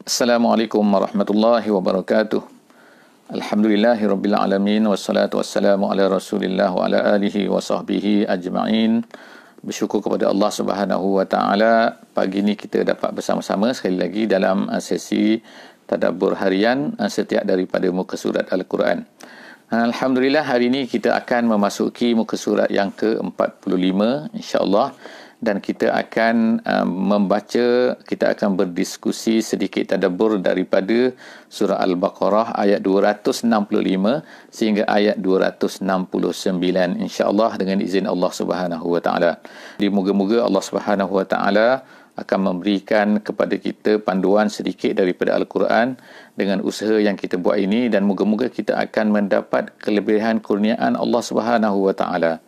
Assalamualaikum warahmatullahi wabarakatuh. Alhamdulillahirabbil alamin wassalatu wassalamu ala Rasulillah wa ala alihi wa sahbihi ajma'in. Bersyukur kepada Allah Subhanahu wa taala, pagi ini kita dapat bersama-sama sekali lagi dalam sesi tadabbur harian setiap daripada muka surat Al-Quran. Alhamdulillah, hari ini kita akan memasuki muka surat yang ke-45 insya-Allah, dan kita akan membaca, kita akan berdiskusi sedikit tadabbur daripada surah Al-Baqarah ayat 265 sehingga ayat 269 insya-Allah dengan izin Allah Subhanahu wa taala. Jadi moga-moga Allah Subhanahu wa taala akan memberikan kepada kita panduan sedikit daripada Al-Quran dengan usaha yang kita buat ini, dan moga-moga kita akan mendapat kelebihan kurniaan Allah Subhanahu wa taala.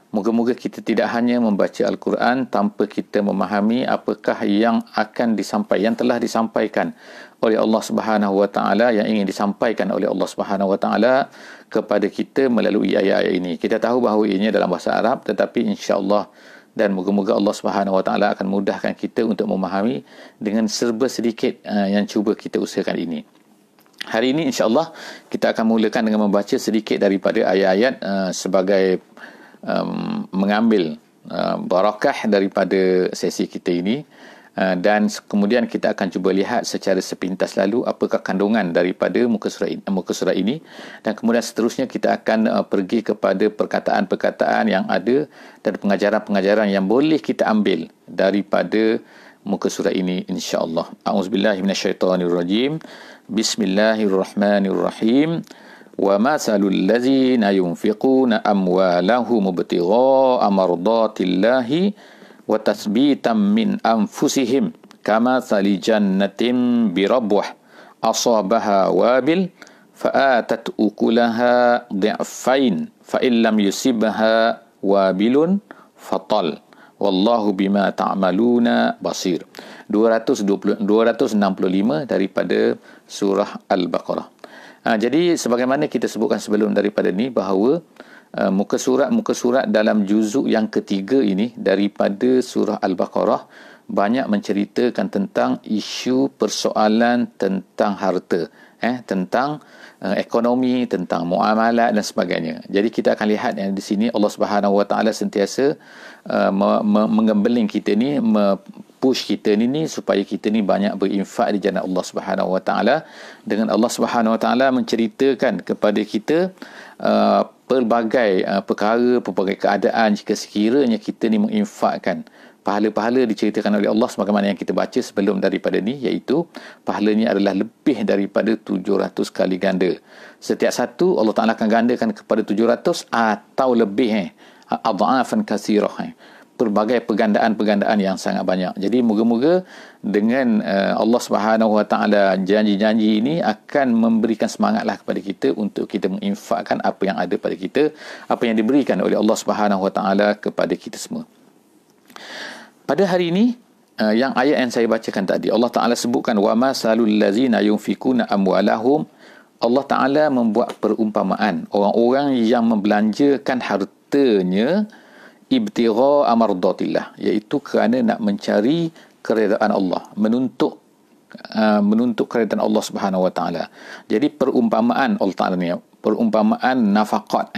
Moga-moga kita tidak hanya membaca Al-Quran tanpa kita memahami apakah yang akan disampaikan, yang telah disampaikan oleh Allah Subhanahu wa taala, yang ingin disampaikan oleh Allah Subhanahu wa taala kepada kita melalui ayat-ayat ini. Kita tahu bahawa ianya dalam bahasa Arab, tetapi insya-Allah dan moga-moga Allah Subhanahu wa taala akan mudahkan kita untuk memahami dengan serba sedikit yang cuba kita usahakan ini. Hari ini insya-Allah kita akan mulakan dengan membaca sedikit daripada ayat-ayat sebagai mengambil barakah daripada sesi kita ini, dan kemudian kita akan cuba lihat secara sepintas lalu apakah kandungan daripada muka surat ini, dan kemudian seterusnya kita akan pergi kepada perkataan-perkataan yang ada dan pengajaran-pengajaran yang boleh kita ambil daripada muka surat ini insya-Allah. A'udzubillahi minasyaitonirrajim. Bismillahirrahmanirrahim. وَمَثَلُ الَّذِينَ يُنْفِقُونَ أَمْوَالَهُمُ ابْتِغَاءَ مَرْضَاتِ اللَّهِ وَتَثْبِيتًا مِنْ أَنْفُسِهِمْ كَمَثَلِ جَنَّةٍ بِرَبْوَةٍ أَصَابَهَا وَابِلٌ فَآتَتْ أُكُلَهَا ضِعْفَيْنِ فَإِنْ لَمْ يُصِبْهَا وَابِلٌ فَطَلٌّ وَاللَّهُ بِمَا تَعْمَلُونَ بَصِيرٌ. 265 daripada surah Al-Baqarah. Jadi sebagaimana kita sebutkan sebelum daripada ni, bahawa muka surat dalam juzuk yang ketiga ini daripada surah Al-Baqarah banyak menceritakan tentang isu persoalan tentang harta, tentang ekonomi, tentang muamalat dan sebagainya. Jadi kita akan lihat yang di sini Allah Subhanahu wa taala sentiasa menggembeling kita ni, push kita ni supaya kita ni banyak berinfak di jalan Allah Subhanahu wa taala, dengan Allah Subhanahu wa taala menceritakan kepada kita pelbagai perkara, pelbagai keadaan jika sekiranya kita ni menginfakkan. Pahala-pahala diceritakan oleh Allah sebagaimana yang kita baca sebelum daripada ni, iaitu pahalanya adalah lebih daripada 700 kali ganda. Setiap satu Allah Taala akan gandakan kepada 700 atau lebih, adha'afan katsirah, pelbagai pergandaan-pergandaan yang sangat banyak. Jadi moga-moga dengan Allah Subhanahu wa taala janji-janji ini akan memberikan semangatlah kepada kita untuk kita menginfakkan apa yang ada pada kita, apa yang diberikan oleh Allah Subhanahu wa taala kepada kita semua. Pada hari ini, yang ayat yang saya bacakan tadi, Allah Ta'ala sebutkan wa masalul ladzina yunfikuna amwalahum. Allah Ta'ala membuat perumpamaan orang-orang yang membelanjakan hartanya ibtigha amardatillah, iaitu kerana nak mencari keredaan Allah, menuntut keredaan Allah Subhanahu wa taala. Jadi perumpamaan Allah Ta'ala ni, perumpamaan nafaqat,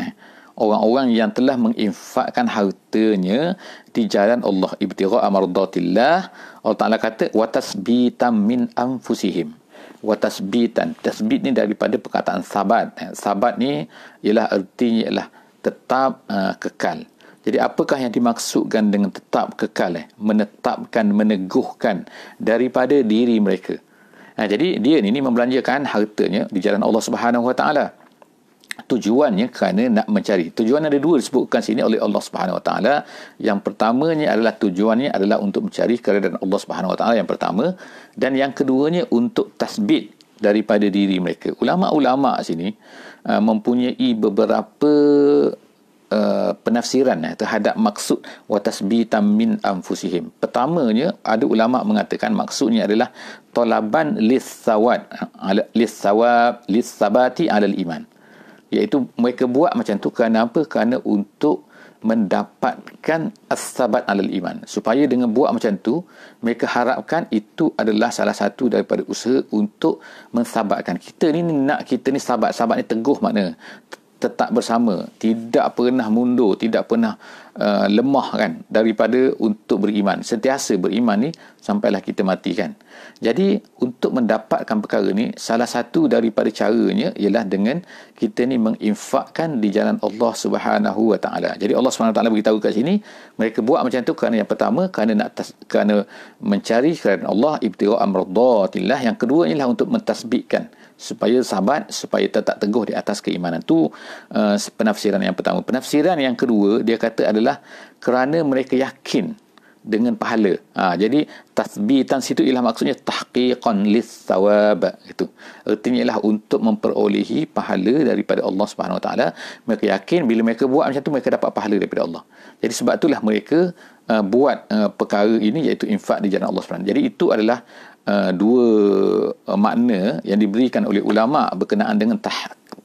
orang-orang yang telah menginfakkan hartanya di jalan Allah, ibtigha amardatillah. Allah Ta'ala kata wa tasbitan min anfusihim. Wa tasbitan, tasbit ni daripada perkataan sabat. Sabat ni ialah artinya ialah tetap, kekal. Jadi apakah yang dimaksudkan dengan tetap kekal? Menetapkan, meneguhkan daripada diri mereka. Jadi dia ni membelanjakan hartanya di jalan Allah Subhanahu wa taala. Tujuannya kerana nak mencari. Tujuan ada dua disebutkan sini oleh Allah Subhanahu wa taala. Yang pertamanya adalah tujuannya adalah untuk mencari keredaan Allah Subhanahu wa taala, yang pertama, dan yang keduanya untuk tasbit daripada diri mereka. Ulama-ulama sini mempunyai beberapa penafsiran terhadap maksud wa tasbitan min anfusihim. Pertamanya, ada ulama mengatakan maksudnya adalah talaban lis-sawab lis-sabati 'alal iman, iaitu mereka buat macam tu kerana apa? Kerana untuk mendapatkan as-sabat alal iman. Supaya dengan buat macam tu, mereka harapkan itu adalah salah satu daripada usaha untuk mensabatkan. Kita ni nak kita ni sabat. Sabat ni teguh makna tetap bersama, tidak pernah mundur, tidak pernah lemah kan daripada untuk beriman. Sentiasa beriman ni sampailah kita mati kan. Jadi untuk mendapatkan perkara ni, salah satu daripada caranya ialah dengan kita ni menginfakkan di jalan Allah Subhanahu Wa Taala. Jadi Allah Subhanahu Wa Taala beritahu kat sini, mereka buat macam tu kerana yang pertama kerana mencari kerana Allah, ibtigha amradatillah. Yang kedua ialah untuk mentasbihkan supaya sahabat, supaya tetap teguh di atas keimanan. Tu penafsiran yang pertama. Penafsiran yang kedua, dia kata adalah kerana mereka yakin dengan pahala. Jadi tasbitan situ ialah maksudnya tahqiqan lis-thawab, itu. Artinya ialah untuk memperolehi pahala daripada Allah Subhanahu Wa Taala. Mereka yakin bila mereka buat macam tu, mereka dapat pahala daripada Allah. Jadi sebab itulah mereka buat perkara ini, iaitu infak di jalan Allah Subhanahu. Jadi itu adalah dua makna yang diberikan oleh ulama berkenaan dengan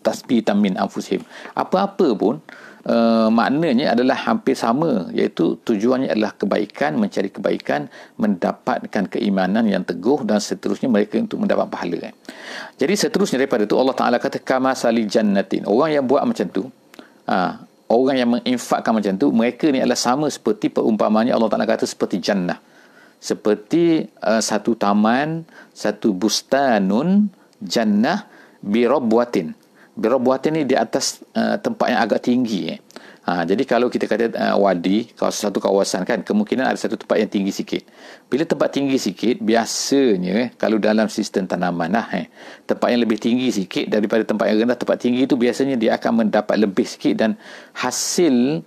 tasbitan min anfusihim. Apa-apa pun maknanya adalah hampir sama, iaitu tujuannya adalah kebaikan, mencari kebaikan, mendapatkan keimanan yang teguh dan seterusnya mereka untuk mendapat pahala. Jadi seterusnya daripada itu Allah Ta'ala kata kamasali jannatin. Orang yang buat macam tu, orang yang menginfakkan macam tu, mereka ni adalah sama seperti perumpamaannya Allah Ta'ala kata seperti jannah. Seperti satu taman, satu bustanun jannah birabwatin. Birabwatin ni di atas tempat yang agak tinggi. Jadi kalau kita kata wadi, kalau satu kawasan kan, kemungkinan ada satu tempat yang tinggi sikit. Bila tempat tinggi sikit, biasanya kalau dalam sistem tanaman tempat yang lebih tinggi sikit daripada tempat yang rendah, tempat tinggi itu biasanya dia akan mendapat lebih sikit dan hasil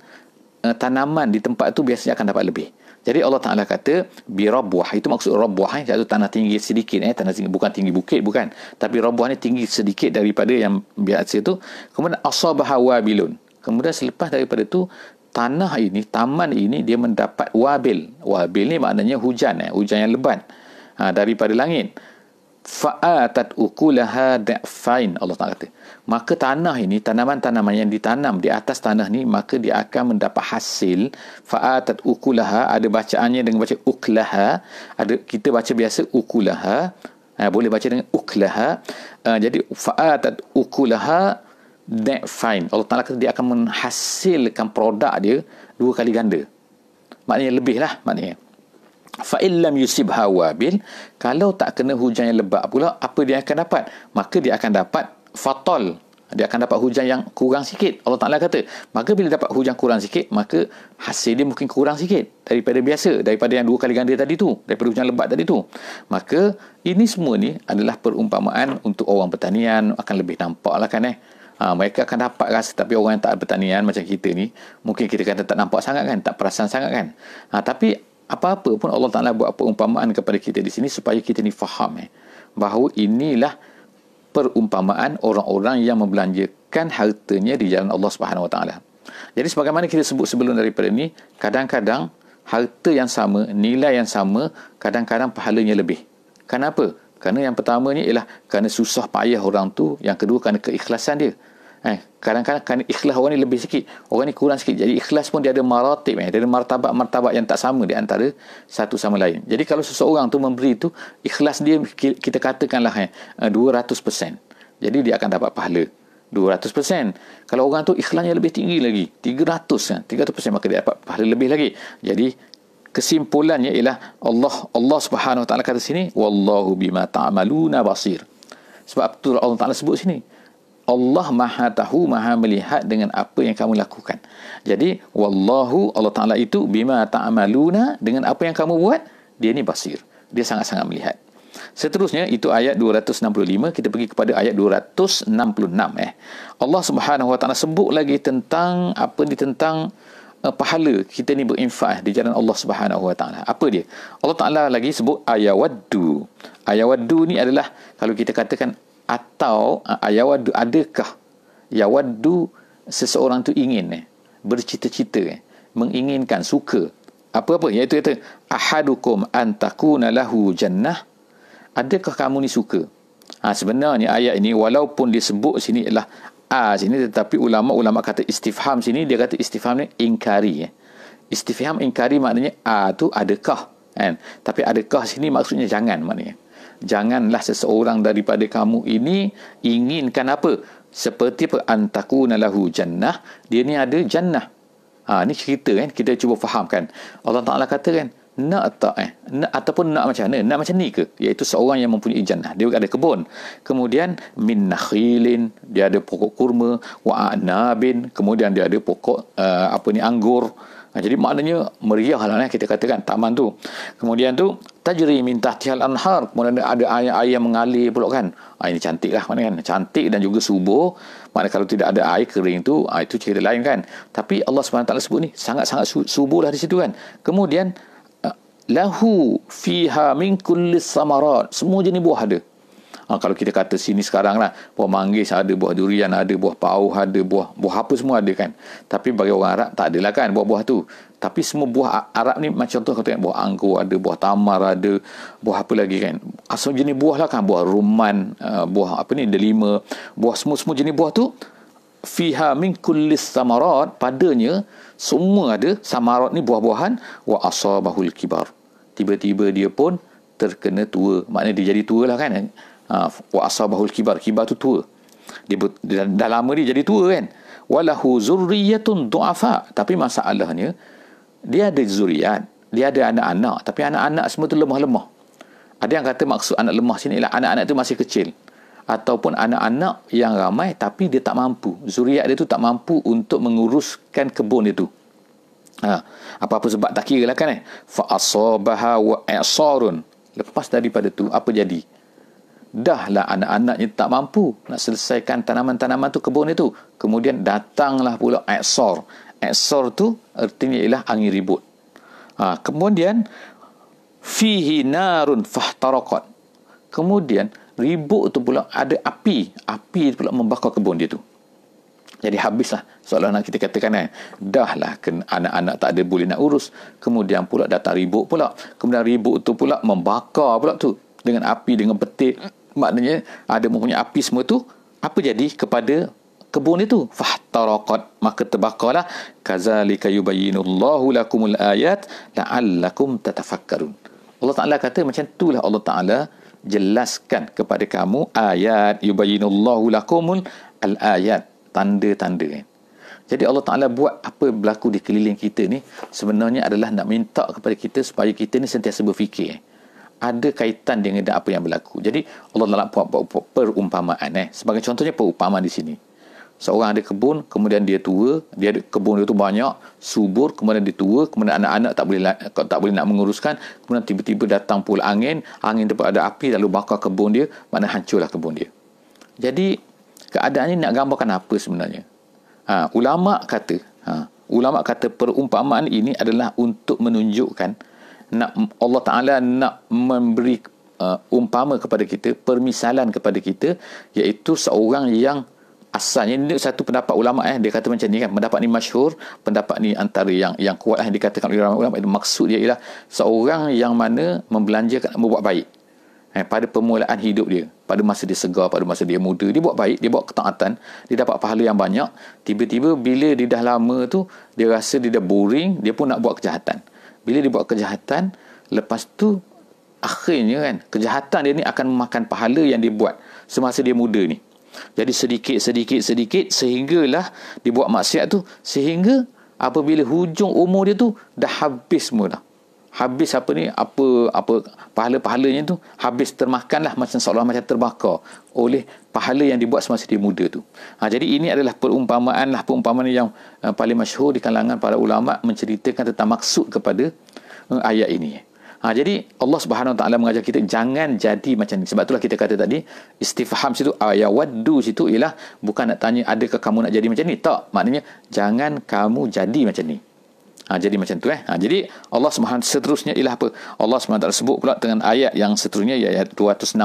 tanaman di tempat itu biasanya akan dapat lebih. Jadi Allah Ta'ala kata birabwah, itu maksud rabwah, iaitu tanah tinggi sedikit, tanah tinggi, bukan tinggi bukit, bukan, tapi rabwah ni tinggi sedikit daripada yang biasa itu. Kemudian asabaha wabilun, kemudian selepas daripada itu tanah ini, taman ini dia mendapat wabil. Wabil ni maknanya hujan, hujan yang lebat daripada langit. Fa'atat ukulaha da'fain, Allah Ta'ala kata. Maka tanah ini, tanaman-tanaman yang ditanam di atas tanah ni, maka dia akan mendapat hasil. Fa'atat ukulaha, ada bacaannya dengan baca uklaha, ada kita baca biasa ukulaha, boleh baca dengan uklaha. Jadi fa'atat ukulaha da'fain, Allah Ta'ala kata dia akan menghasilkan produk dia 2 kali ganda. Maknanya lebih lah maknanya. Fa'illam yusibha wabil, kalau tak kena hujan yang lebat pula, apa dia akan dapat? Maka dia akan dapat fatal, dia akan dapat hujan yang kurang sikit. Allah Ta'ala kata, maka bila dapat hujan kurang sikit, maka hasil dia mungkin kurang sikit daripada biasa, daripada yang 2 kali ganda tadi tu, daripada hujan lebat tadi tu. Maka ini semua ni adalah perumpamaan untuk orang pertanian, akan lebih nampak lah kan mereka akan dapat rasa. Tapi orang yang tak pertanian macam kita ni, mungkin kita kata tak nampak sangat kan, tak perasan sangat kan. Tapi apa-apa pun Allah Ta'ala buat perumpamaan kepada kita di sini supaya kita ni faham bahawa inilah perumpamaan orang-orang yang membelanjakan hartanya di jalan Allah Subhanahu Wa Ta'ala. Jadi sebagaimana kita sebut sebelum daripada ni, kadang-kadang harta yang sama, nilai yang sama, kadang-kadang pahalanya lebih. Kenapa? Kerana yang pertamanya ialah kerana susah payah orang tu, yang kedua kerana keikhlasan dia. Kadang-kadang kerana ikhlas orang ni lebih sikit, orang ni kurang sikit. Jadi ikhlas pun dia ada maratib, dia ada martabat-martabat yang tak sama di antara satu sama lain. Jadi kalau seseorang tu memberi tu, ikhlas dia kita katakanlah 200%. Jadi dia akan dapat pahala 200%. Kalau orang tu ikhlasnya lebih tinggi lagi, 300%, maka dia dapat pahala lebih lagi. Jadi kesimpulannya ialah Allah Subhanahu Wa Ta'ala kata sini, wallahu bima ta'maluna basir. Sebab tu Allah Ta'ala sebut sini, Allah maha tahu, maha melihat dengan apa yang kamu lakukan. Jadi wallahu, Allah Ta'ala itu bima ta'maluna, dengan apa yang kamu buat, dia ni basir, dia sangat-sangat melihat. Seterusnya itu ayat 265, kita pergi kepada ayat 266. Allah Subhanahu Wa Ta'ala sebut lagi tentang apa ni, tentang pahala kita ni berinfak di jalan Allah Subhanahu Wa Ta'ala. Apa dia? Allah Ta'ala lagi sebut ayawaddu. Ayawaddu ni adalah, kalau kita katakan atau ayawaddu, adakah, yawaddu seseorang tu ingin, bercita-cita, menginginkan, suka apa-apa, iaitu kata ahadukum antakuna lahu jannah, adakah kamu ni suka? Sebenarnya ayat ini walaupun disebut sini ialah sini, tetapi ulama kata istifham sini, dia kata istifham ni ingkari. Istifham ingkari maknanya tu adakah, kan? Tapi adakah sini maksudnya jangan, maknanya janganlah seseorang daripada kamu ini inginkan apa? Seperti apa? Antakuna lahu jannah, dia ni ada jannah. Ni cerita kan, kita cuba fahamkan. Allah Ta'ala kata kan, nak tak nak, ataupun nak macam mana, nak macam ni ke, iaitu seorang yang mempunyai jannah, dia ada kebun, kemudian min nakhilin, dia ada pokok kurma, wa anabin, kemudian dia ada pokok anggur. Jadi maknanya meriah lah, kita katakan taman tu. Kemudian tu tajri min tahtihal anhar, kemudian ada air mengalir pula kan. Ini cantik lah, maknanya kan cantik dan juga subur. Maknanya kalau tidak ada air kering tu, itu cerita lain kan. Tapi Allah SWT sebut ni sangat-sangat subur lah di situ kan. Kemudian lahu fiha min kullis samarat, semua jenis buah ada. Kalau kita kata sini sekarang lah, buah manggis ada, buah durian ada, buah pauh ada, buah apa semua ada kan. Tapi bagi orang Arab tak adalah kan buah-buah tu. Tapi semua buah Arab ni macam contoh kata buah anggur ada, buah tamar ada, buah apa lagi kan. Asal jenis buah lah kan, buah rumman, buah apa ni, delima, buah semua jenis buah tu. Fiha min kullis samarat, padanya semua ada. Samarat ni buah-buahan. Wa asabahul kibar, tiba-tiba dia pun terkena tua, maknanya dia jadi tua lah kan. Wa asabahul kibar, kibar tu tua, dia dah lama dia jadi tua kan. Walahu zurriyatun du'afa, tapi masalahnya dia ada zuriat, dia ada anak-anak, tapi anak-anak semua tu lemah-lemah. Ada yang kata maksud anak lemah sini ialah anak-anak tu masih kecil, ataupun anak-anak yang ramai tapi dia tak mampu, zuriat dia tu tak mampu untuk menguruskan kebun dia tu. Apa-apa sebab tak kira lah kan. Fa asabaha wa i'sarun, lepas daripada tu apa jadi? Dahlah anak-anaknya tak mampu nak selesaikan tanaman-tanaman tu, kebun itu. Kemudian datanglah pula i'sar. I'sar tu artinya ialah angin ribut. Kemudian fihi narun fahtaraqat, kemudian ribut tu pula ada api tu pula membakar kebun dia tu. Jadi habislah, seolah nak kita katakan dahlah anak-anak tak ada boleh nak urus, kemudian pula datang ribut pula, kemudian ribut tu pula membakar pula tu dengan api, dengan petir. Maknanya ada mempunyai api semua tu, apa jadi kepada kebun itu? Fahtaraqat, maka terbakarlah. Kazalika yubayyinullahu lakumul ayat la'allakum tatafakkarun. Allah Ta'ala kata macam itulah Allah Ta'ala jelaskan kepada kamu ayat. Yubayyinullahu lakumul al-ayat, tanda-tanda kan. Jadi Allah Ta'ala buat apa berlaku di keliling kita ni sebenarnya adalah nak minta kepada kita supaya kita ni sentiasa berfikir. Ada kaitan dengan apa yang berlaku. Jadi Allah Ta'ala buat perumpamaan. Sebagai contohnya perumpamaan di sini. Seorang ada kebun, kemudian dia tua, dia ada kebun dia tu banyak, subur, kemudian dia tua, kemudian anak-anak tak boleh nak menguruskan, kemudian tiba-tiba datang pula angin dapat ada api lalu bakar kebun dia, maknanya hancurlah kebun dia. Jadi keadaan ini nak gambarkan apa sebenarnya? Ulama kata perumpamaan ini adalah untuk menunjukkan Allah Ta'ala nak memberi umpama kepada kita, permisalan kepada kita, iaitu seorang yang asalnya, ini satu pendapat ulama dia kata macam ni kan, pendapat ni masyhur, pendapat ni antara yang kuat yang dikatakan oleh ulama. Maksud dia ialah seorang yang mana membelanjakan, membuat baik pada permulaan hidup dia, pada masa dia segar, pada masa dia muda, dia buat baik, dia buat ketaatan, dia dapat pahala yang banyak. Tiba-tiba bila dia dah lama tu, dia rasa dia dah boring, dia pun nak buat kejahatan. Bila dia buat kejahatan, lepas tu akhirnya kan, kejahatan dia ni akan memakan pahala yang dia buat semasa dia muda ni. Jadi sedikit sehinggalah dia buat maksiat tu, sehingga apabila hujung umur dia tu dah habis semua dah. Habis apa pahala-pahalanya tu habis, termakanlah, macam seolah macam terbakar oleh pahala yang dibuat semasa dia muda tu. Jadi ini adalah perumpamaan yang paling masyhur di kalangan para ulama, menceritakan tentang maksud kepada ayat ini. Jadi Allah Subhanahu Wa Taala mengajar kita jangan jadi macam ni. Sebab itulah kita kata tadi istifham situ, ayawaddu situ ialah bukan nak tanya adakah kamu nak jadi macam ni, tak, maknanya jangan kamu jadi macam ni. Jadi macam tu Jadi Allah Subhanahu seterusnya ialah apa? Allah Subhanahu sebut pula dengan ayat yang seterusnya, ayat 267.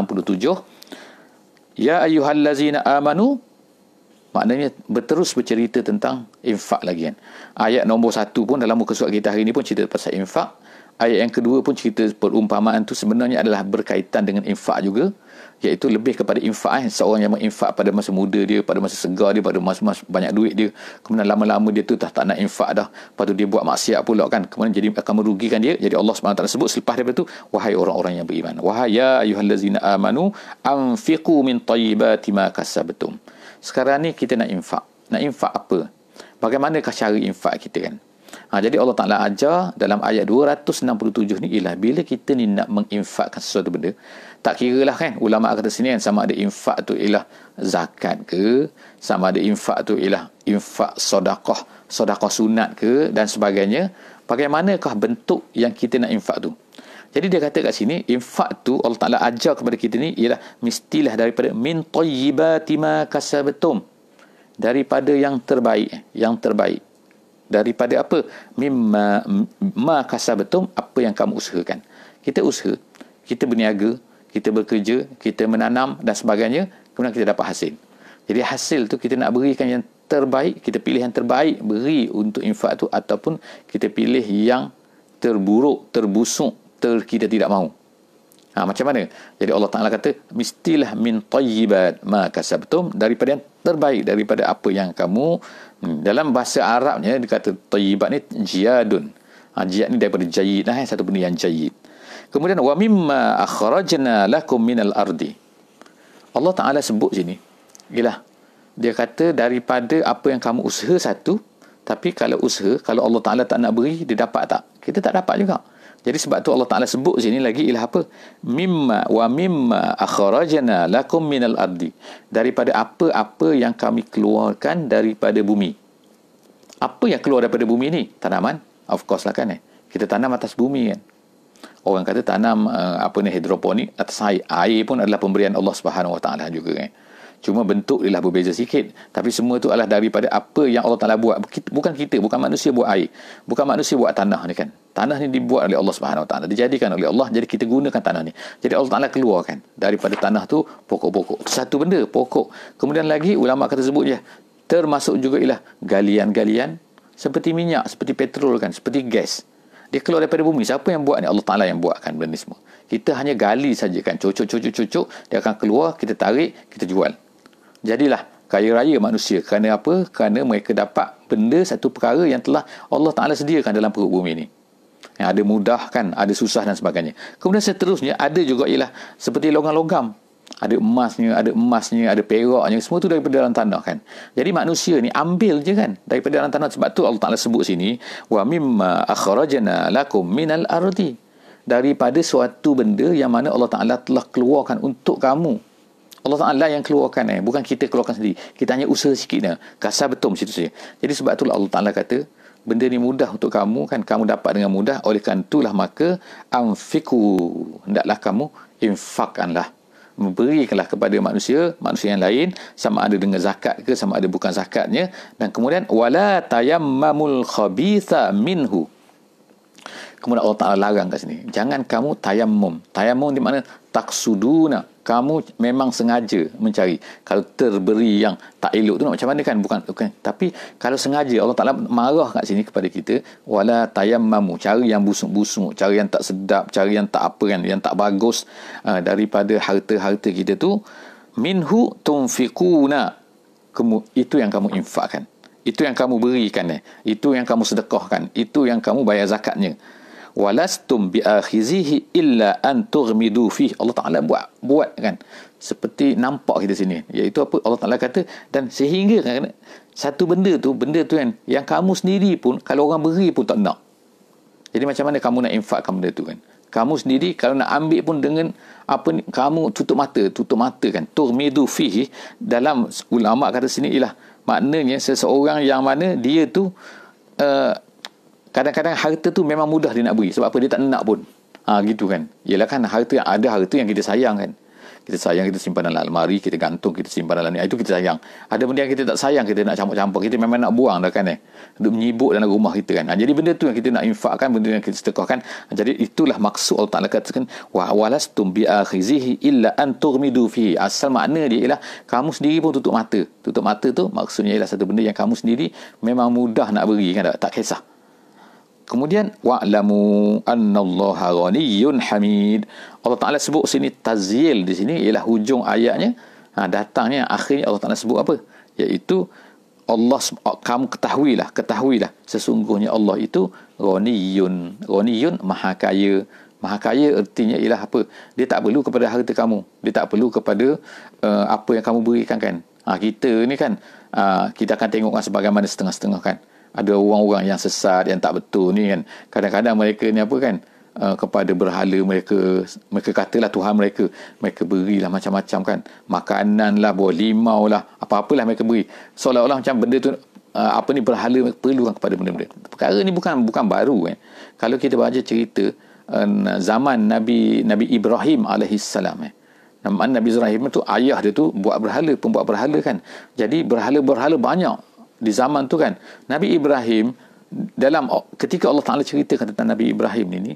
Ya ayyuhallazina amanu, maknanya berterus bercerita tentang infak lagi kan. Ayat nombor 1 pun dalam muka surat kita hari ini pun cerita pasal infak. ayat yang kedua pun cerita perumpamaan tu sebenarnya adalah berkaitan dengan infak juga, iaitu lebih kepada infak. Seorang yang menginfak pada masa muda dia, pada masa segar dia, pada masa banyak duit dia, kemudian lama-lama dia tu tak nak infak dah, lepas tu dia buat maksiat pula kan, kemudian jadi akan merugikan dia. Jadi Allah SWT sebut selepas daripada tu, wahai orang-orang yang beriman, wahai ya ayyuhallazina amanu anfiqu min tayyibati ma kasabtum. Sekarang ni kita nak infak. Nak infak apa? Bagaimanakah cara infak kita kan? Jadi Allah Ta'ala ajar dalam ayat 267 ni ialah bila kita ni nak menginfakkan sesuatu benda, tak kira lah kan, ulama' kata sini kan, sama ada infak tu ialah zakat ke, sama ada infak tu ialah infak sedekah sunat ke dan sebagainya, bagaimanakah bentuk yang kita nak infak tu. Jadi dia kata kat sini, infak tu Allah Ta'ala ajar kepada kita ni ialah mestilah daripada min tayyibati ma kasabtum, daripada yang terbaik. Daripada apa? Mimma ma kasabtum, apa yang kamu usahakan. Kita usaha, kita berniaga, kita bekerja, kita menanam dan sebagainya, kemudian kita dapat hasil. Jadi hasil tu kita nak berikan yang terbaik, kita pilih yang terbaik beri untuk infak tu, ataupun kita pilih yang terburuk, terbusuk, kita tidak mahu. Macam mana? Jadi Allah Ta'ala kata mestilah min tayyibat ma kasabtum, daripada yang terbaik, daripada apa yang kamu. Dalam bahasa Arabnya dia kata tayyibat ni jiyadun. Jiyad ni daripada jayyid lah, satu benda yang jayyid. Kemudian wa mimma akhrajna lakum minal ardi. Allah Ta'ala sebut sini ialah dia kata daripada apa yang kamu usaha satu, tapi kalau usaha, kalau Allah Ta'ala tak nak beri, dia dapat tak? Kita tak dapat juga. Jadi sebab tu Allah Ta'ala sebut sini lagi ialah apa? Mimma akhrajna lakum minal ardi. Daripada apa-apa yang kami keluarkan daripada bumi. Apa yang keluar daripada bumi ni? Tanaman. Of course lah kan. Kita tanam atas bumi kan. Orang kata tanam hidroponik atas air. Air pun adalah pemberian Allah Subhanahu Wa Ta'ala juga kan. Cuma bentuk dia lah berbeza sikit. Tapi semua tu adalah daripada apa yang Allah Ta'ala buat. Bukan kita, bukan manusia buat air. Bukan manusia buat tanah ni kan. Tanah ni dibuat oleh Allah Subhanahu Wa Ta'ala. Dijadikan oleh Allah. Jadi kita gunakan tanah ni. Jadi Allah Ta'ala keluarkan daripada tanah tu pokok-pokok. Satu benda, pokok. Kemudian lagi ulama' kata sebut je. Termasuk juga ialah galian-galian. Seperti minyak, seperti petrol kan. Seperti gas. Dia keluar daripada bumi. Siapa yang buat ni? Allah Ta'ala yang buatkan benda ni semua. Kita hanya gali saja kan. Cocok. Dia akan keluar, kita tarik, kita jual. Jadilah kaya raya manusia. Kerana apa? Kerana mereka dapat benda, satu perkara yang telah Allah Ta'ala sediakan dalam perut bumi ni. Yang ada mudah kan, ada susah dan sebagainya. Kemudian seterusnya ada juga ialah seperti logam-logam. Ada emasnya, ada peraknya. Semua tu daripada dalam tanah kan. Jadi manusia ni ambil je kan daripada dalam tanah. Sebab tu Allah Ta'ala sebut sini, wa mimma akhrajna lakum minal ardi. Daripada suatu benda yang mana Allah Ta'ala telah keluarkan untuk kamu. Allah Ta'ala yang keluarkan bukan kita keluarkan sendiri. Kita hanya usaha sikit kasabtum situ saja. Jadi sebab itulah Allah Ta'ala kata benda ni mudah untuk kamu kan, kamu dapat dengan mudah. Oleh kerana itulah maka anfiku, hendaklah kamu infakkanlah, memberikanlah kepada manusia yang lain, sama ada dengan zakat ke, sama ada bukan zakatnya. Dan kemudian wala tayammamul khabitha minhu. Kemudian Allah Ta'ala larang kat sini, jangan kamu tayammum. Tayammum di mana taksuduna, kamu memang sengaja mencari. Kalau terberi yang tak elok tu nak macam mana kan? Bukan. Tapi kalau sengaja, Allah Ta'ala marah kat sini kepada kita, wala tayammamu, cari yang busuk-busuk, cari yang tak sedap, cari yang tak apa kan, yang tak bagus daripada harta-harta kita tu. Minhu tunfiquna, itu yang kamu infakkan, itu yang kamu berikan, itu yang kamu sedekahkan, itu yang kamu bayar zakatnya. Walastum biakhizihi illa an tughmidu fih. Allah Ta'ala buat kan seperti nampak kita sini, iaitu apa? Allah Ta'ala kata, dan sehingga kan satu benda tu kan yang kamu sendiri pun kalau orang beri pun tak nak. Jadi macam mana kamu nak infakkan benda tu kan? Kamu sendiri kalau nak ambil pun dengan apa ni, kamu tutup mata kan. Tughmidu fihi, dalam ulama kata sini ialah maknanya seseorang yang mana dia tu kadang-kadang harta tu memang mudah dia nak beri. Sebab apa? Dia tak nak pun. Gitu kan. Yelah kan harta yang kita sayang kan. Kita sayang, kita simpan dalam almari, kita gantung, kita simpan dalam ni. Itu kita sayang. Ada benda yang kita tak sayang, kita nak campur-campur. Kita memang nak buang dah kan. Duk menyibuk dalam rumah kita kan. Jadi benda tu yang kita nak infakkan, benda yang kita sedekahkan. Jadi itulah maksud Allah Ta'ala katakan, wa walastum bi'akhizihi illa an tughmidu fihi. Asal makna dia ialah kamu sendiri pun tutup mata. Tutup mata tu maksudnya ialah satu benda yang kamu sendiri memang mudah nak beri kan. Tak kisah. Kemudian wa'lamu annallaha ghaniyyun hamid. Allah Taala sebut sini tazyil, di sini ialah hujung ayatnya. Datangnya akhirnya Allah Taala sebut apa? Iaitu Allah, kamu ketahuilah sesungguhnya Allah itu ghaniyyun. Ghaniyyun maha kaya. Maha kaya artinya ialah apa? Dia tak perlu kepada harta kamu. Dia tak perlu kepada apa yang kamu berikan kan. Kita ni kan kita akan tengok kan sebagaimana setengah-setengah kan. Ada orang-orang yang sesat, yang tak betul ni kan. Kadang-kadang mereka ni apa kan, kepada berhala mereka katalah Tuhan mereka berilah macam-macam kan. Makanan lah, buah limau lah, apa-apalah mereka beri. Seolah-olah macam benda tu berhala mereka perlukan kepada benda-benda. Perkara ni bukan baru kan. Kalau kita baca cerita zaman Nabi Ibrahim alaihissalam Nabi Ibrahim tu ayah dia tu pembuat berhala kan. Jadi berhala banyak di zaman tu kan. Nabi Ibrahim ketika Allah Taala ceritakan tentang Nabi Ibrahim ini,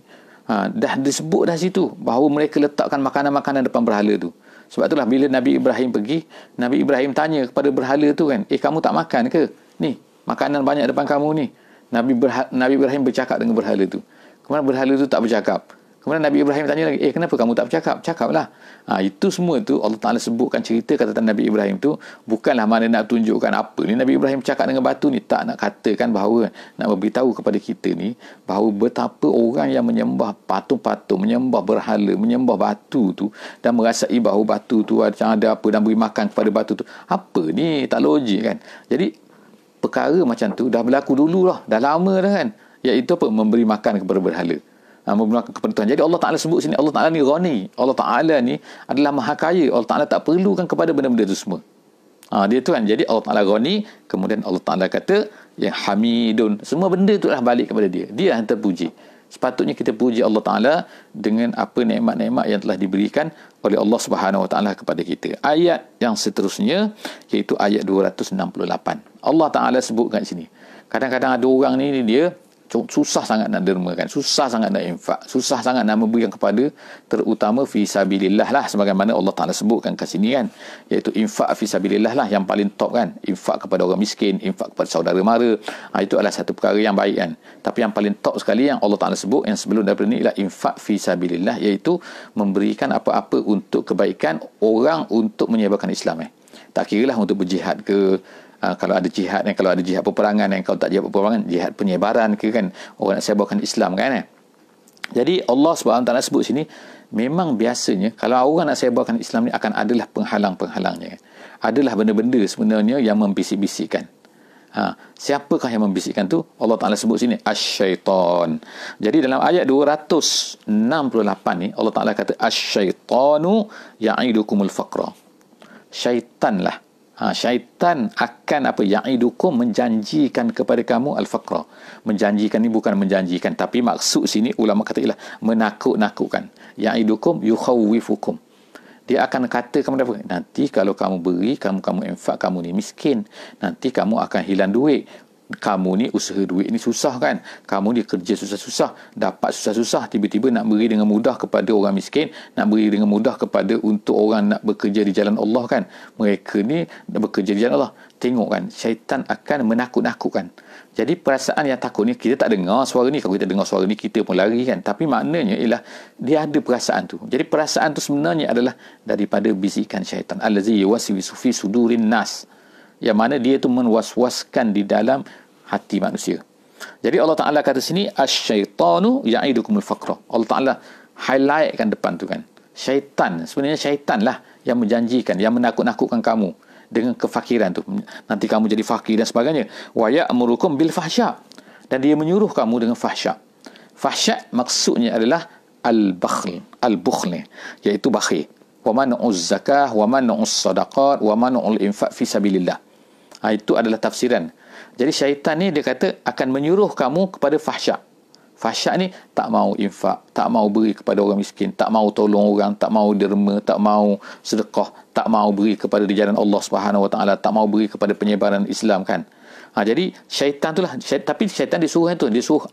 dah disebut dah situ bahawa mereka letakkan makanan-makanan depan berhala tu. Sebab itulah bila Nabi Ibrahim pergi, Nabi Ibrahim tanya kepada berhala tu kan, kamu tak makan ke? Ni makanan banyak depan kamu ni. Nabi Ibrahim bercakap dengan berhala tu. Kemudian berhala tu tak bercakap. Kemudian Nabi Ibrahim tanya lagi, kenapa kamu tak bercakap? Cakaplah. Itu semua tu Allah Ta'ala sebutkan cerita kata Nabi Ibrahim tu bukanlah mana nak tunjukkan apa ni Nabi Ibrahim cakap dengan batu ni. Tak nak katakan bahawa, nak memberitahu kepada kita ni bahawa betapa orang yang menyembah patung-patung, menyembah berhala, menyembah batu tu dan merasai bahawa batu tu ada apa dan beri makan kepada batu tu. Apa ni? Tak logik kan. Jadi perkara macam tu dah berlaku dulu lah. Dah lama dah kan. Iaitu apa? Memberi makan kepada berhala. Memberi kepada Tuhan. Jadi Allah Ta'ala sebut sini, Allah Ta'ala ni ghani. Allah Ta'ala ni adalah maha kaya. Allah Ta'ala tak perlukan kepada benda-benda itu semua. Dia tu kan. Jadi Allah Ta'ala ghani. Kemudian Allah Ta'ala kata yang hamidun. Semua benda tu dah balik kepada dia. Dia yang terpuji. Sepatutnya kita puji Allah Ta'ala dengan apa nikmat-nikmat yang telah diberikan oleh Allah Subhanahu Wa Ta'ala kepada kita. Ayat yang seterusnya iaitu ayat 268. Allah Ta'ala sebut kat sini. Kadang-kadang ada orang ni dia susah sangat nak dermakan, susah sangat nak infak, susah sangat nak memberikan kepada, terutama fi sabilillah lah, sebagaimana Allah Ta'ala sebutkan kat sini kan, iaitu infak fi sabilillah lah yang paling top kan. Infak kepada orang miskin, infak kepada saudara mara, itu adalah satu perkara yang baik kan. Tapi yang paling top sekali yang Allah Ta'ala sebut yang sebelum daripada ni ialah infak fi sabilillah, iaitu memberikan apa-apa untuk kebaikan orang untuk menyebarkan Islam. Tak kira lah untuk berjihad ke, kalau ada jihad kalau ada jihad peperangan kalau tak jihad peperangan, jihad penyebaran ke kan, orang nak sebarkan Islam kan. Jadi Allah SWT sebut sini, memang biasanya kalau orang nak sebarkan Islam ni akan adalah penghalang-penghalangnya. Adalah benda-benda sebenarnya yang membisik-bisikkan. Siapakah yang membisikkan tu? Allah Ta'ala sebut sini asy-syaitan. Jadi dalam ayat 268 ni Allah Ta'ala kata asy-syaitanu ya'idukumul faqra. Syaitan lah. Syaitan akan ya'idukum, menjanjikan kepada kamu al-faqra. Menjanjikan ni bukan menjanjikan, tapi maksud sini ulama kata ialah menakut-nakutkan. Ya'idukum yukhawwifukum. Dia akan kata kepada apa? Nanti kalau kamu beri, kamu infak, kamu ni miskin, nanti kamu akan hilang duit. Kamu ni usaha duit ni susah kan, kamu ni kerja susah-susah, dapat susah-susah, tiba-tiba nak beri dengan mudah kepada orang miskin, nak beri dengan mudah kepada untuk orang nak bekerja di jalan Allah kan. Mereka ni nak bekerja di jalan Allah. Tengok kan, syaitan akan menakut-nakutkan. Jadi perasaan yang takut ni, kita tak dengar suara ni. Kalau kita dengar suara ni, kita pun lari kan. Tapi maknanya ialah dia ada perasaan tu. Jadi perasaan tu sebenarnya adalah daripada bisikan syaitan. Allazi yuwaswisu fi sudurin nas, yang mana dia tu menwas-waskan di dalam hati manusia. Jadi Allah Ta'ala kata sini asy-syaitanu ya'idukumul faqra. Allah Ta'ala highlightkan depan tu kan. Syaitan, sebenarnya syaitan lah yang menjanjikan, yang menakut-nakutkan kamu dengan kefakiran tu. Nanti kamu jadi fakir dan sebagainya. Wa ya'murukum bil fahsya. Dan dia menyuruh kamu dengan fahsya. Fahsya maksudnya adalah al-bakhl, al-bukhl, iaitu bakhil. Wa man'uz zakah, wa man'uz sadaqat, wa man'ul infaq fi sabilillah. Itu adalah tafsiran. Jadi syaitan ni dia kata akan menyuruh kamu kepada fahsya. Fahsya ni tak mau infak, tak mau beri kepada orang miskin, tak mau tolong orang, tak mau derma, tak mau sedekah, tak mau beri kepada di jalan Allah Subhanahu Wa Taala, tak mau beri kepada penyebaran Islam kan. Jadi syaitan tu lah, tapi syaitan disuruh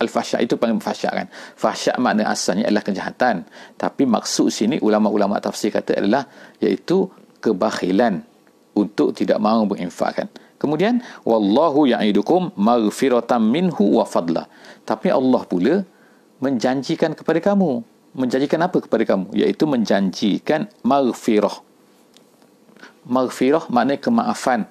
al-fahsya, itu panggil fahsya kan. Fahsya makna asalnya adalah kejahatan, tapi maksud sini ulama-ulama tafsir kata adalah iaitu kebakhilan untuk tidak mahu berinfak kan. Kemudian wallahu ya'idukum maghfiratan minhu wa fadla. Tapi Allah pula menjanjikan kepada kamu. Menjanjikan apa kepada kamu? Iaitu menjanjikan maghfirah. Maghfirah maknanya kemaafan,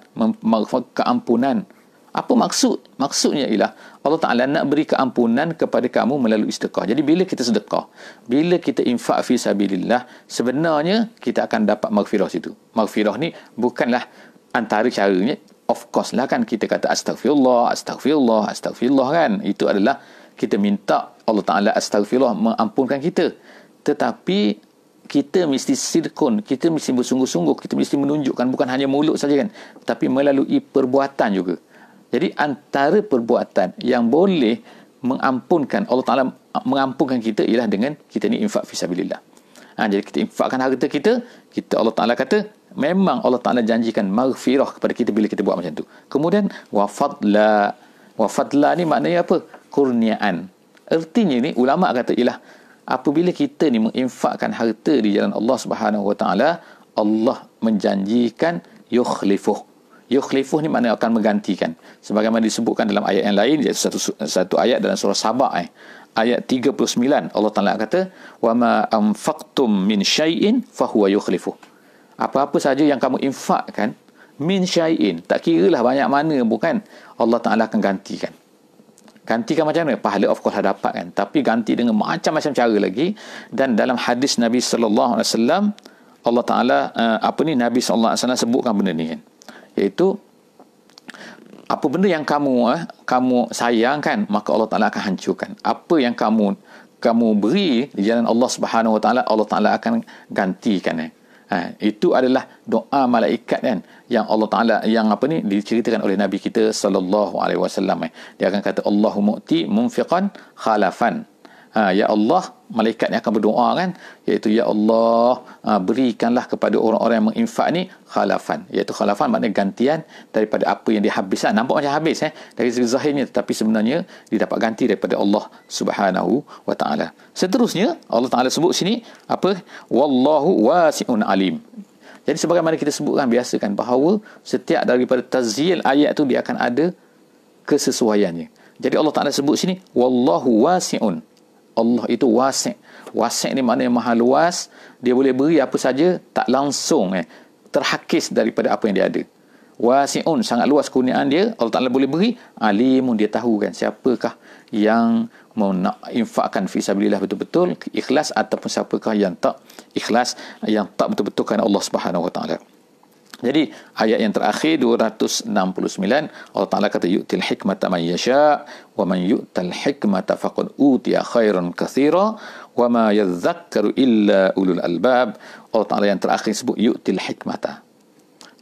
keampunan. Apa maksud? Maksudnya ialah Allah Ta'ala nak beri keampunan kepada kamu melalui sedekah. Jadi bila kita sedekah, bila kita infak fi sabilillah, sebenarnya kita akan dapat maghfirah situ. Maghfirah ni bukanlah antara caranya, of course lah kan kita kata astaghfirullah, astaghfirullah, astaghfirullah kan. Itu adalah kita minta Allah Ta'ala astaghfirullah mengampunkan kita. Tetapi kita mesti sirkun, kita mesti bersungguh-sungguh, kita mesti menunjukkan bukan hanya mulut saja kan, tapi melalui perbuatan juga. Jadi antara perbuatan yang boleh mengampunkan, Allah Ta'ala mengampunkan kita ialah dengan kita ni infak fisabilillah. Jadi kita infakkan harta kita, Allah Ta'ala kata, memang Allah Ta'ala janjikan maghfirah kepada kita bila kita buat macam tu. Kemudian, wafadla. Wafadla ni maknanya apa? Kurniaan. Artinya ni, ulama' kata ialah, apabila kita ni menginfakkan harta di jalan Allah Subhanahu Wa Ta'ala, Allah menjanjikan yukhlifuh. Yukhlifuh ni maknanya akan menggantikan. Sebagaimana disebutkan dalam ayat yang lain, iaitu satu ayat dalam surah Sabah ayat 39, Allah Ta'ala kata, wa ma anfaqtum min syai'in fahuwa yukhlifuh. Apa-apa saja yang kamu infakkan, min syai'in, tak kiralah banyak mana bukan, Allah Ta'ala akan gantikan. Gantikan macam mana? Pahala of course dapat kan, tapi ganti dengan macam-macam cara lagi. Dan dalam hadis Nabi sallallahu alaihi wasallam, Allah Ta'ala Nabi sallallahu alaihi wasallam sebutkan benda ni kan, iaitu apa benda yang kamu sayangkan, maka Allah Ta'ala akan hancurkan. Apa yang kamu beri di jalan Allah Subhanahu Wa Ta'ala, Allah Ta'ala akan gantikan. Itu adalah doa malaikat kan, yang Allah Ta'ala diceritakan oleh Nabi kita sallallahu alaihi wasallam. Dia akan kata, Allahumma u'ti munfiqan khalafan. Ya Allah, malaikat ni akan berdoa kan, iaitu ya Allah, berikanlah kepada orang-orang yang menginfak ni khalafan. Iaitu khalafan maknanya gantian daripada apa yang dihabiskan. Nampak macam habis dari segi zahirnya, tetapi sebenarnya dia dapat ganti daripada Allah Subhanahu Wa Ta'ala. Seterusnya Allah Ta'ala sebut sini apa? Wallahu wasi'un alim. Jadi sebagaimana kita sebutkan biasa kan, bahawa setiap daripada tazyil ayat tu dia akan ada kesesuaiannya. Jadi Allah Ta'ala sebut sini wallahu wasi'un. Allah itu wasi'. Wasi' ni maknanya maha luas. Dia boleh beri apa saja, tak langsung terhakis daripada apa yang dia ada. Wasi'un, sangat luas kurniaan dia. Allah Ta'ala boleh beri. Alimun, dia tahu kan siapakah yang mau nak infakkan fisabilillah betul-betul ikhlas, ataupun siapakah yang tak ikhlas, yang tak betul-betul kerana Allah Subhanahu Wa Ta'ala. Jadi ayat yang terakhir 269, Allah Ta'ala kata yu'til hikmata man yasha' wa man yu'tal hikmata faqad utiya khairan katsira wa ma yadhakkaru illa ulul albab. Allah Ta'ala yang terakhir sebut yu'til hikmata.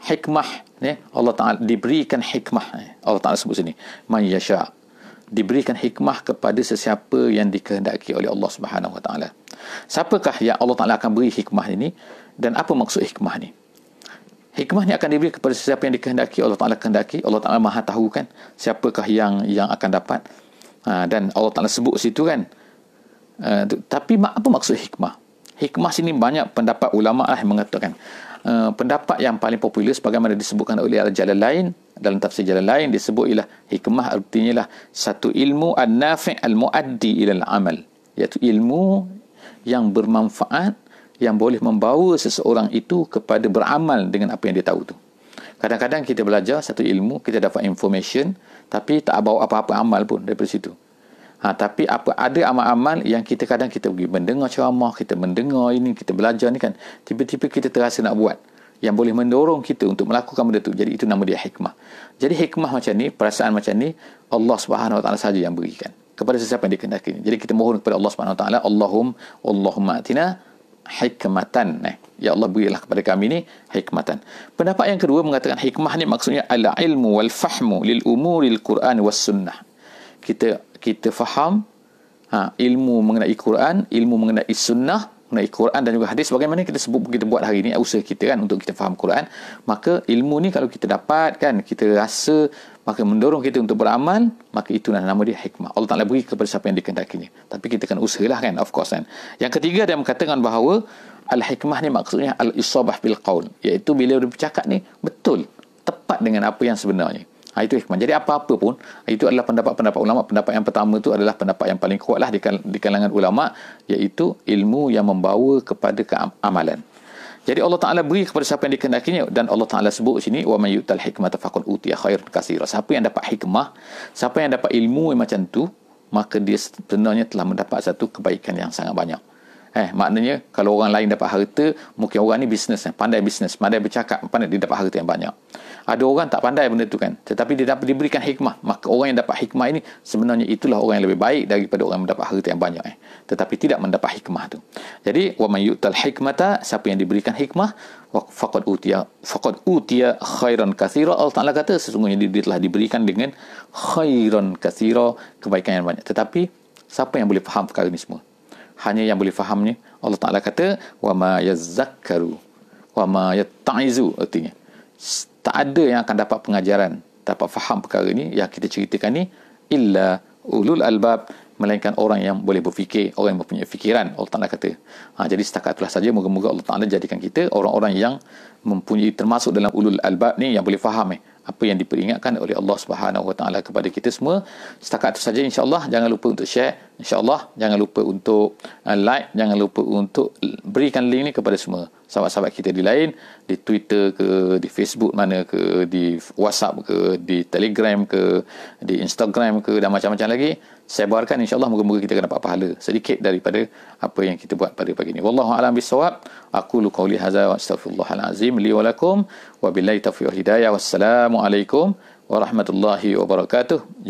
Hikmah Allah Ta'ala diberikan hikmah. Allah Ta'ala sebut sini man yasha', diberikan hikmah kepada sesiapa yang dikehendaki oleh Allah Subhanahu Wa Ta'ala. Siapakah yang Allah Ta'ala akan beri hikmah ini, dan apa maksud hikmah ni? Hikmah ni akan diberi kepada sesiapa yang dikehendaki. Allah Ta'ala kehendaki. Allah Ta'ala maha tahu kan siapakah yang akan dapat. Dan Allah Ta'ala sebut situ kan. Tapi apa maksud hikmah? Hikmah sini banyak pendapat ulama' yang mengatakan. Pendapat yang paling popular sebagaimana disebutkan oleh Al-Jalalain, dalam tafsir Jalalain disebut ialah hikmah artinya ialah satu ilmu an-nafi' al-muaddi ila al-amal, iaitu ilmu yang bermanfaat, yang boleh membawa seseorang itu kepada beramal dengan apa yang dia tahu tu. Kadang-kadang kita belajar satu ilmu, kita dapat information, tapi tak bawa apa-apa amal pun daripada situ. Tapi ada amal-amal yang kita kadang kita pergi mendengar ceramah, kita mendengar ini, kita belajar ni kan, tiba-tiba kita terasa nak buat, yang boleh mendorong kita untuk melakukan benda tu. Jadi itu nama dia hikmah. Jadi hikmah macam ni, perasaan macam ni, Allah Subhanahu Wa Ta'ala saja yang berikan kepada sesiapa yang dikehendaki. Jadi kita mohon kepada Allah Subhanahu Wa Ta'ala, Allahumma atina hikmatan. Ya Allah, berilah kepada kami ni hikmatan. Pendapat yang kedua mengatakan hikmah ni maksudnya al-ilmu wal fahmu lil umuril Quran was sunnah. Kita faham ilmu mengenai Quran, ilmu mengenai sunnah, mengenai Quran dan juga hadis. Bagaimana kita buat hari ini, usaha kita kan untuk kita faham Quran. Maka ilmu ni kalau kita dapat kan, kita rasa, maka mendorong kita untuk beramal, maka itulah nama dia hikmah. Allah Ta'ala beri kepada siapa yang dikehendakinya. Tapi kita kan usahalah kan, of course kan. Yang ketiga, dia mengatakan bahawa al-hikmah ni maksudnya al-isabah bil qaul, iaitu bila dia bercakap ni betul, tepat dengan apa yang sebenarnya. Itu hikmah. Jadi apa-apa pun, itu adalah pendapat-pendapat ulama. Pendapat yang pertama itu adalah pendapat yang paling kuatlah di kalangan ulama, iaitu ilmu yang membawa kepada keamalan. Jadi Allah Ta'ala beri kepada siapa yang dikehendakinya, dan Allah Ta'ala sebut sini, wa may yu'tal hikmata faqad utiya khairan katsira. Siapa yang dapat hikmah, siapa yang dapat ilmu yang macam tu, maka dia sebenarnya telah mendapat satu kebaikan yang sangat banyak. Maknanya kalau orang lain dapat harta, mungkin orang ni bisnes, pandai bercakap, pandai, dia dapat harta yang banyak. Ada orang tak pandai benda tu kan, tetapi dia dapat diberikan hikmah, maka orang yang dapat hikmah ini sebenarnya itulah orang yang lebih baik daripada orang yang mendapat harta yang banyak, tetapi tidak mendapat hikmah tu. Jadi wa may yu'tal hikmata, siapa yang diberikan hikmah, faqad utiya khairan katsira. Allah Taala kata sesungguhnya dia telah diberikan dengan khairan katsira, kebaikan yang banyak. Tetapi siapa yang boleh faham perkara ini semua? Hanya yang boleh fahamnya Allah Ta'ala kata wa ma yazakkaru wa ma yatta'izu. Artinya tak ada yang akan dapat pengajaran, dapat faham perkara ini yang kita ceritakan ni, illa ulul albab, melainkan orang yang boleh berfikir, orang yang mempunyai fikiran. Allah Ta'ala kata. Jadi setakat itulah saja. Moga-moga Allah Ta'ala jadikan kita orang-orang yang mempunyai, termasuk dalam ulul albab ni, yang boleh faham apa yang diperingatkan oleh Allah Subhanahu Wa Ta'ala kepada kita semua. Setakat itu saja, insya-Allah. Jangan lupa untuk share, insya-Allah. Jangan lupa untuk like, jangan lupa untuk berikan link ni kepada semua sahabat-sahabat kita di lain, di Twitter ke, di Facebook mana ke, di WhatsApp ke, di Telegram ke, di Instagram ke, dan macam-macam lagi. Sebarkan, insya-Allah. Moga-moga kita akan dapat pahala sedikit daripada apa yang kita buat pada pagi ini. Wallahu a'lam bissawab. Aqulu qawli hadza wa astaghfirullahal azim li wa lakum wa billahi taufiq wal hidayah. Wassalamualaikum warahmatullahi wabarakatuh.